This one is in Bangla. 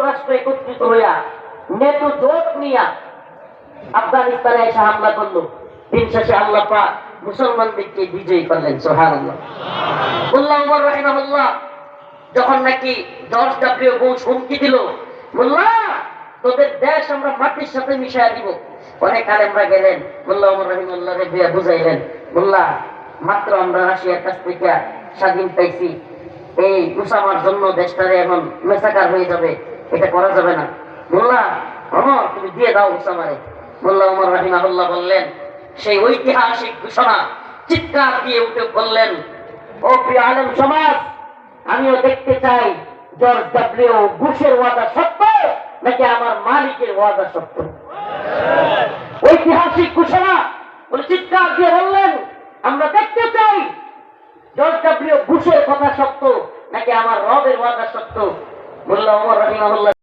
রাষ্ট্র একত্রিত হইয়া নেটো জোট নিয়া আফগানিস্তানে এসে হামলা করলো। দিন শেষে আল্লাহ পাক মুসলমানদেরকে বিজয়ী করলেন। সুবহানাল্লাহ। মোল্লা ওমর রাহিমাহুল্লাহ যখন নাকি জর্জ ডব্লিউ বুশ হুমকি দিল, মোল্লা তোদের দেশ আমরা মাটির সাথে মিশাইয়া দিব, অনেক আলেমরা গেলেন মোল্লা ওমর রাহিমাহুল্লাহ রে বুঝাইলেন, মোল্লা মাত্র আমরা রাশিয়ার কাছ থেকে স্বাধীন পাইছি, এই উসামার জন্য দেশটারে এখন মেসাকার হয়ে যাবে, এটা করা যাবে না। মোল্লা ওমর তুমি দিয়ে দাও উসামারে। মোল্লা ওমর রাহিমাহুল্লাহ বললেন, সেই ঐতিহাসিক ঘোষণা চিৎকার দিয়ে উঠে বললেন, ও প্রিয় আলেম সমাজ, আমিও দেখতে চাই জর্জ ডব্লিউ বুশের ওয়াদা সত্য নাকি আমার মালিকের ওয়াদা সত্য। ঐতিহাসিক ঘোষণা বলে চিৎকার দিয়ে বললেন, আমরা দেখতে চাই জর্জ ডব্লিউ বুশের কথা সত্য নাকি আমার রবের ওয়াদা সত্য। মোল্লা ওমর রাহিমাহুল্লাহ